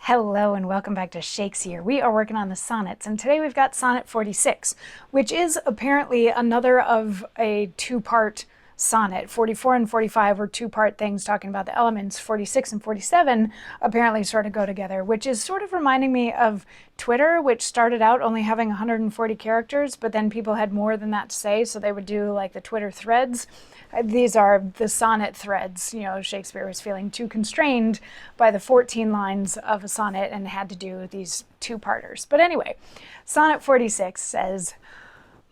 Hello and welcome back to Shakesyear. We are working on the sonnets, and today we've got Sonnet 46, which is apparently another of a two-part sonnet. 44 and 45 were two-part things talking about the elements. 46 and 47 apparently sort of go together, which is sort of reminding me of Twitter, which started out only having 140 characters, but then people had more than that to say, so they would do like the Twitter threads. These are the sonnet threads. You know, Shakespeare was feeling too constrained by the 14 lines of a sonnet and had to do these two-parters. But anyway, Sonnet 46 says,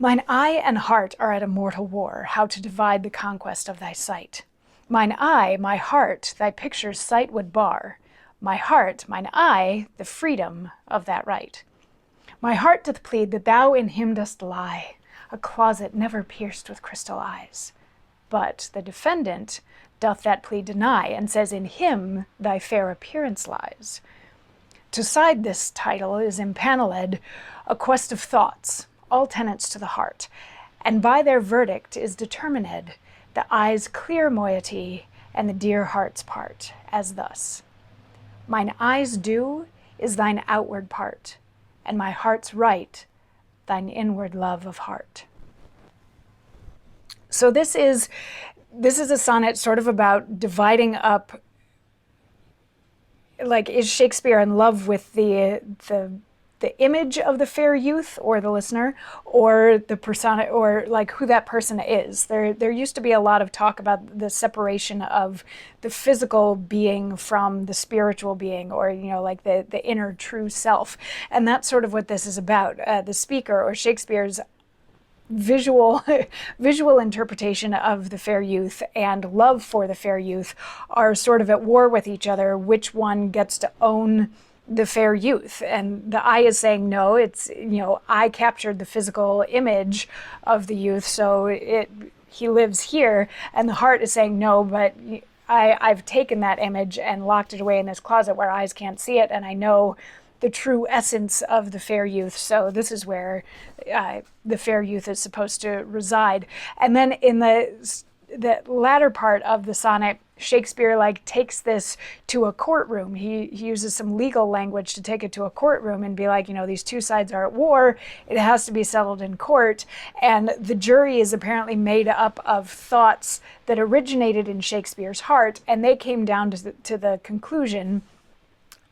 "Mine eye and heart are at a mortal war, how to divide the conquest of thy sight. Mine eye, my heart, thy picture's sight would bar. My heart, mine eye, the freedom of that right. My heart doth plead that thou in him dost lie, a closet never pierced with crystal eyes. But the defendant doth that plea deny, and says in him thy fair appearance lies. To side this title is impaneled a quest of thoughts, all tenants to the heart, and by their verdict is determined the eye's clear moiety and the dear heart's part, as thus. Mine eye's due is thine outward part, and my heart's right thine inward love of heart." So this is a sonnet sort of about dividing up, like, is Shakespeare in love with the image of the fair youth or the listener, or the persona, or like who that person is. There used to be a lot of talk about the separation of the physical being from the spiritual being, or, you know, like the inner true self. And that's sort of what this is about. The speaker, or Shakespeare's visual interpretation of the fair youth and love for the fair youth are sort of at war with each other. Which one gets to own the fair youth? And the eye is saying, no, it's, you know, I captured the physical image of the youth, so he lives here. And the heart is saying, no, but I've taken that image and locked it away in this closet where eyes can't see it, and I know the true essence of the fair youth. So this is where the fair youth is supposed to reside. And then in the latter part of the sonnet, Shakespeare takes this to a courtroom. He uses some legal language to take it to a courtroom and be like, you know, these two sides are at war. It has to be settled in court. And the jury is apparently made up of thoughts that originated in Shakespeare's heart, and they came down to the conclusion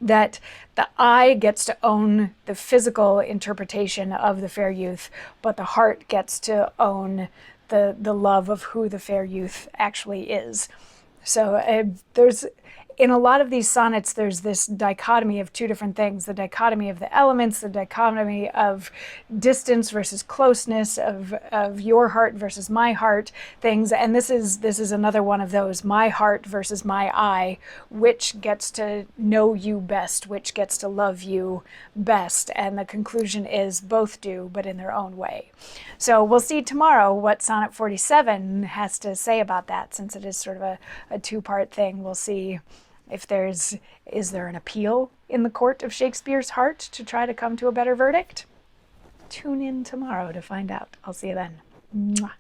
that the eye gets to own the physical interpretation of the fair youth, but the heart gets to own the love of who the fair youth actually is. So there's, in a lot of these sonnets, there's this dichotomy of two different things: the dichotomy of the elements, the dichotomy of distance versus closeness, of your heart versus my heart things. And this is another one of those: my heart versus my eye. Which gets to know you best? Which gets to love you best? And the conclusion is both do, but in their own way. So we'll see tomorrow what Sonnet 47 has to say about that, since it is sort of a two-part thing. We'll see if is there an appeal in the court of Shakespeare's heart to try to come to a better verdict? Tune in tomorrow to find out. I'll see you then. Mwah.